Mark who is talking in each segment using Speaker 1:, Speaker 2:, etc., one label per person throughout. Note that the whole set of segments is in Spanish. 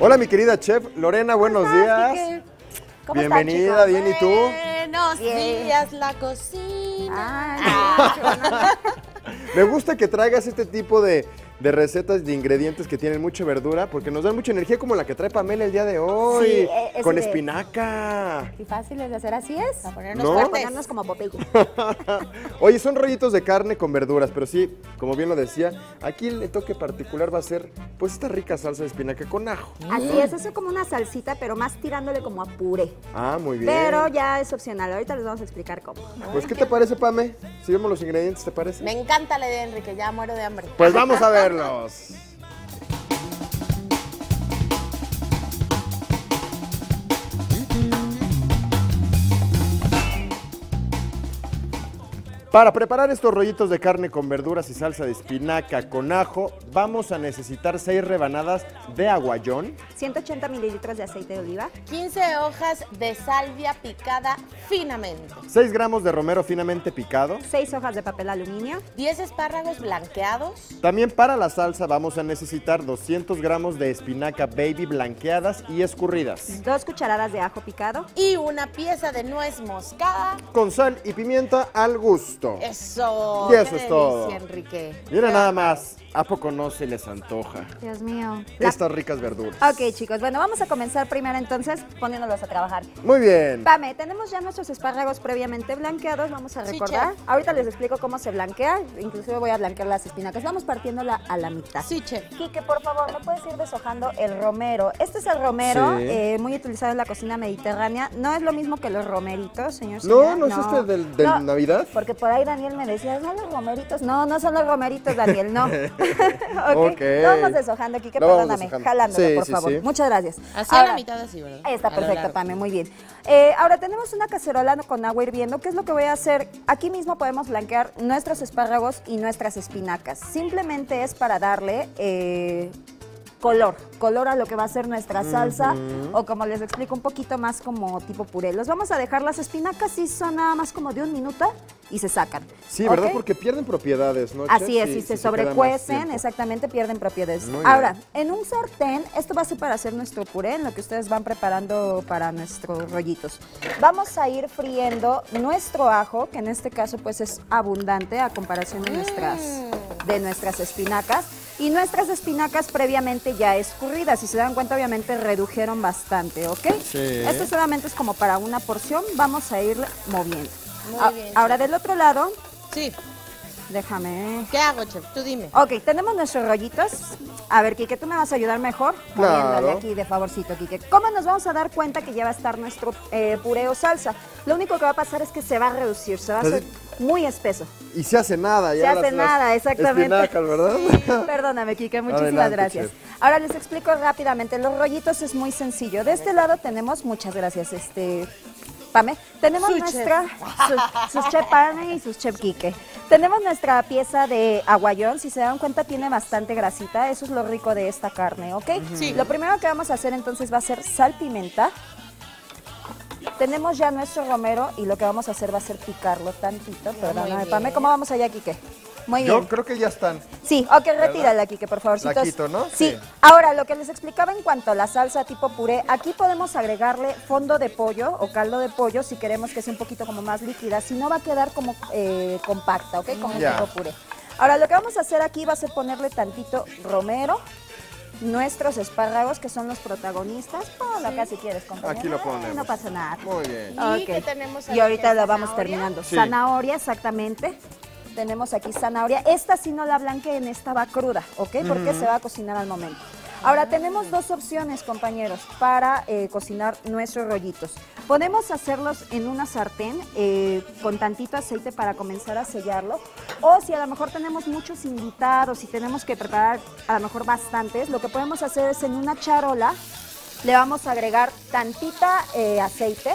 Speaker 1: Hola, mi querida chef Lorena, buenos días.
Speaker 2: Quique? ¿Cómo
Speaker 1: Bienvenida,
Speaker 2: están, chicos?
Speaker 1: bien, ¿y tú?
Speaker 2: Buenos días, la cocina.
Speaker 1: Me gusta que traigas este tipo de recetas de ingredientes que tienen mucha verdura porque nos dan mucha energía como la que trae Pamela el día de hoy.
Speaker 2: Sí,
Speaker 1: con
Speaker 2: de-
Speaker 1: espinaca.
Speaker 2: Y fáciles de hacer, así es. A ponernos,
Speaker 1: ¿No?
Speaker 2: para ponernos como Popeye.
Speaker 1: Oye, son rollitos de carne con verduras, pero sí, como bien lo decía, aquí el toque particular va a ser pues esta rica salsa de espinaca con ajo.
Speaker 2: Así es como una salsita, pero más tirándole como a puré.
Speaker 1: Ah, muy bien.
Speaker 2: Pero ya es opcional, ahorita les vamos a explicar cómo.
Speaker 1: Pues, ¿qué te parece, Pame? Si vemos los ingredientes, ¿te parece?
Speaker 3: Me encanta la idea, Enrique, ya muero de hambre.
Speaker 1: Pues vamos a verlos. Para preparar estos rollitos de carne con verduras y salsa de espinaca con ajo, vamos a necesitar 6 rebanadas de aguayón,
Speaker 2: 180 mililitros de aceite de oliva,
Speaker 3: 15 hojas de salvia picada finamente,
Speaker 1: 6 gramos de romero finamente picado.
Speaker 2: 6 hojas de papel aluminio,
Speaker 3: 10 espárragos blanqueados,
Speaker 1: También para la salsa vamos a necesitar 200 gramos de espinaca baby blanqueadas y escurridas,
Speaker 2: 2 cucharadas de ajo picado,
Speaker 3: y una pieza de nuez moscada.
Speaker 1: con sal y pimienta al gusto.
Speaker 3: Eso.
Speaker 1: Y eso
Speaker 3: qué
Speaker 1: es todo.
Speaker 3: delicia, Enrique.
Speaker 1: Mira nada más, ¿a poco no se les antoja
Speaker 2: Dios mío.
Speaker 1: estas ricas verduras?
Speaker 2: Ok, chicos, bueno, vamos a comenzar primero entonces poniéndolos a trabajar.
Speaker 1: Muy bien.
Speaker 2: Pame, tenemos ya nuestros espárragos previamente blanqueados, vamos a
Speaker 3: Sí,
Speaker 2: recordar.
Speaker 3: chef.
Speaker 2: Ahorita les explico cómo se blanquea, inclusive voy a blanquear las espinacas. Vamos partiéndola a la mitad.
Speaker 3: Sí, chef.
Speaker 2: Quique, por favor, ¿me puedes ir deshojando el romero? Este es el romero,
Speaker 1: Sí.
Speaker 2: muy utilizado en la cocina mediterránea. No es lo mismo que los romeritos, señor.
Speaker 1: No,
Speaker 2: señora.
Speaker 1: no es este del
Speaker 2: No,
Speaker 1: Navidad.
Speaker 2: Porque por ahí Daniel me decía, ¿son los romeritos? No, no son los romeritos, Daniel, no.
Speaker 1: Ok.
Speaker 2: Lo vamos deshojando, Quique,
Speaker 1: Lo vamos
Speaker 2: perdóname,
Speaker 1: deshojando.
Speaker 2: jalándolo,
Speaker 1: Sí,
Speaker 2: por
Speaker 1: sí,
Speaker 2: favor.
Speaker 1: sí.
Speaker 2: Muchas gracias.
Speaker 3: Así a
Speaker 2: Ahora-
Speaker 3: la mitad, así, ¿verdad?
Speaker 2: Ahí está
Speaker 3: A lo
Speaker 2: perfecto,
Speaker 3: largo.
Speaker 2: Pame, muy bien. Ahora tenemos una cacerola con agua hirviendo. ¿Qué es lo que voy a hacer? Aquí mismo podemos blanquear nuestros espárragos y nuestras espinacas. Simplemente es para darle color a lo que va a ser nuestra salsa, o como les explico, un poquito más como tipo puré. Los vamos a dejar, las espinacas sí son nada más como de 1 minuto y se sacan.
Speaker 1: Sí, ¿verdad?
Speaker 2: ¿Ok?
Speaker 1: Porque pierden propiedades, ¿no,
Speaker 2: Así
Speaker 1: chef?
Speaker 2: es, si se
Speaker 1: queda más
Speaker 2: sobrecuecen,
Speaker 1: tiempo.
Speaker 2: exactamente, pierden propiedades.
Speaker 1: Muy
Speaker 2: Ahora,
Speaker 1: bien.
Speaker 2: en un sartén, esto va a ser para hacer nuestro puré, en lo que ustedes van preparando para nuestros rollitos. Vamos a ir friendo nuestro ajo, que en este caso pues es abundante a comparación de nuestras espinacas. Y nuestras espinacas previamente ya escurridas, si se dan cuenta obviamente redujeron bastante, ¿ok?
Speaker 1: Sí.
Speaker 2: Esto solamente es como para una porción, vamos a ir moviendo.
Speaker 3: Muy bien,
Speaker 2: Ahora del otro lado,
Speaker 3: Sí.
Speaker 2: déjame...
Speaker 3: ¿Qué hago, chef? Tú dime.
Speaker 2: Ok, tenemos nuestros rollitos. A ver, Quique, ¿tú me vas a ayudar mejor?
Speaker 1: Claro.
Speaker 2: Moviéndole aquí de favorcito, Quique. ¿Cómo nos vamos a dar cuenta que ya va a estar nuestro puré o salsa? Lo único que va a pasar es que se va a reducir, se va a hacer muy espeso.
Speaker 1: Y se hace nada.
Speaker 2: Se
Speaker 1: ya
Speaker 2: hace
Speaker 1: las
Speaker 2: nada, exactamente.
Speaker 1: espinacas, ¿verdad?
Speaker 2: Perdóname, Quique, muchísimas
Speaker 1: Adelante,
Speaker 2: gracias.
Speaker 1: chef.
Speaker 2: Ahora les explico rápidamente. Los rollitos es muy sencillo. De este lado tenemos, muchas gracias, Pame, tenemos
Speaker 3: Su
Speaker 2: nuestra, sus chef Pame y sus chef Quique. Tenemos nuestra pieza de aguayón, si se dan cuenta tiene bastante grasita, eso es lo rico de esta carne, ¿ok?
Speaker 3: Sí.
Speaker 2: Lo primero que vamos a hacer entonces va a ser sal, pimienta. Tenemos ya nuestro romero y lo que vamos a hacer va a ser picarlo tantito, perdóname,
Speaker 3: bien.
Speaker 2: Pame, ¿cómo vamos allá, Quique? Muy bien.
Speaker 1: Yo creo que ya están.
Speaker 2: Sí, ok, retírala, Quique, por favor.
Speaker 1: La quito, ¿no?
Speaker 2: Sí.
Speaker 1: Sí.
Speaker 2: Ahora, lo que les explicaba en cuanto a la salsa tipo puré, aquí podemos agregarle fondo de pollo o caldo de pollo si queremos que sea un poquito como más líquida, si no va a quedar como compacta, ¿ok? Como
Speaker 1: Ya.
Speaker 2: tipo puré. Ahora, lo que vamos a hacer aquí va a ser ponerle tantito romero, nuestros espárragos, que son los protagonistas. Ponlo acá si quieres, compañero.
Speaker 1: Aquí lo
Speaker 2: Ay,
Speaker 1: ponemos.
Speaker 2: no pasa nada.
Speaker 1: Muy bien.
Speaker 3: ¿Y
Speaker 2: Ok.
Speaker 3: qué tenemos
Speaker 2: Y
Speaker 3: ahí?
Speaker 2: ahorita
Speaker 3: ¿Qué,
Speaker 2: la vamos
Speaker 3: zanahoria?
Speaker 2: terminando.
Speaker 1: Sí.
Speaker 2: Zanahoria, exactamente. Tenemos aquí zanahoria. Esta sí no la blanqueen, esta va cruda, ¿ok? Porque se va a cocinar al momento. Ahora, tenemos dos opciones, compañeros, para cocinar nuestros rollitos. Podemos hacerlos en una sartén con tantito aceite para comenzar a sellarlo. O si a lo mejor tenemos muchos invitados y tenemos que preparar a lo mejor bastantes, lo que podemos hacer es en una charola, le vamos a agregar tantita aceite.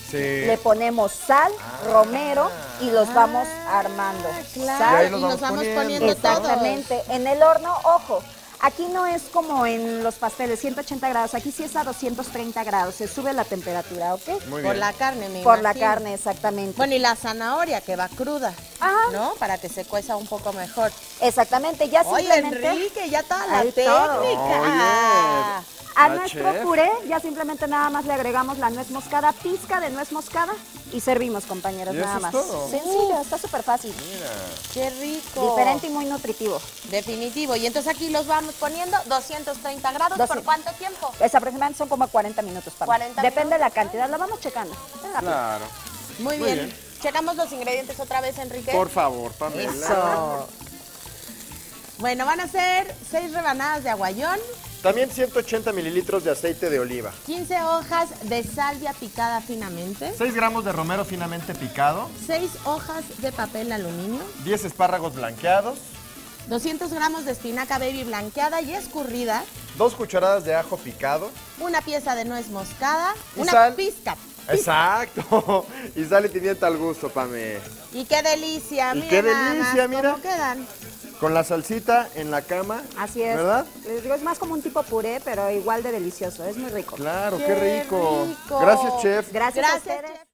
Speaker 1: Sí.
Speaker 2: Le ponemos sal, romero y los vamos armando.
Speaker 3: Claro,
Speaker 1: Y ahí
Speaker 3: y
Speaker 1: los
Speaker 3: nos
Speaker 1: vamos
Speaker 3: vamos poniendo todo.
Speaker 2: Exactamente. En el horno, ojo, Aquí no es como en los pasteles, 180 grados, aquí sí es a 230 grados, se sube la temperatura, ¿ok?
Speaker 1: Muy
Speaker 3: Por
Speaker 1: bien.
Speaker 3: la carne, me
Speaker 2: Por la
Speaker 3: imagino.
Speaker 2: carne, exactamente.
Speaker 3: Bueno, y la zanahoria que va cruda,
Speaker 2: Ajá.
Speaker 3: ¿no? Para que se cueza un poco mejor.
Speaker 2: Exactamente, ya
Speaker 3: Oye,
Speaker 2: simplemente...
Speaker 3: Enrique, ya toda la
Speaker 2: Ahí
Speaker 3: técnica.
Speaker 1: todo.
Speaker 2: A
Speaker 1: La
Speaker 2: nuestro
Speaker 1: chef.
Speaker 2: puré ya simplemente nada más le agregamos la nuez moscada, pizca de nuez moscada y servimos, compañeros,
Speaker 1: ¿Y eso
Speaker 2: nada
Speaker 1: es
Speaker 2: más.
Speaker 1: todo?
Speaker 2: Sencillo, está súper fácil.
Speaker 1: Mira.
Speaker 3: Qué rico.
Speaker 2: Diferente y muy nutritivo.
Speaker 3: Definitivo. Y entonces aquí los vamos poniendo 230 grados. ¿Por
Speaker 2: 200.
Speaker 3: cuánto tiempo?
Speaker 2: Pues aproximadamente son como 40 minutos para
Speaker 3: 40
Speaker 2: Depende de la
Speaker 3: minutos.
Speaker 2: cantidad, lo vamos checando. Es rápido.
Speaker 1: Claro.
Speaker 3: Muy
Speaker 1: Muy
Speaker 3: bien.
Speaker 1: bien.
Speaker 3: Checamos los ingredientes otra vez, Enrique.
Speaker 1: Por favor, Pamela.
Speaker 3: Eso. Bueno, van a ser 6 rebanadas de aguayón,
Speaker 1: También 180 mililitros de aceite de oliva.
Speaker 3: 15 hojas de salvia picada finamente,
Speaker 1: 6 gramos de romero finamente picado.
Speaker 3: 6 hojas de papel aluminio,
Speaker 1: 10 espárragos blanqueados.
Speaker 3: 200 gramos de espinaca baby blanqueada y escurrida,
Speaker 1: 2 cucharadas de ajo picado.
Speaker 3: una pieza de nuez moscada,
Speaker 1: Y
Speaker 3: una
Speaker 1: sal.
Speaker 3: pizca.
Speaker 1: Exacto. Y sal y pimienta al gusto, Pame.
Speaker 3: Y qué delicia,
Speaker 1: Y
Speaker 3: mira
Speaker 1: qué
Speaker 3: nada
Speaker 1: delicia,
Speaker 3: más
Speaker 1: mira.
Speaker 3: cómo quedan.
Speaker 1: Con la salsita en la cama.
Speaker 2: Así es.
Speaker 1: ¿Verdad?
Speaker 2: Les digo, es más como un tipo puré, pero igual de delicioso. Es muy rico.
Speaker 1: Claro, qué
Speaker 3: Qué
Speaker 1: rico.
Speaker 3: rico.
Speaker 1: Gracias, chef.
Speaker 2: Gracias a
Speaker 3: Gracias,
Speaker 2: ustedes.
Speaker 3: chef.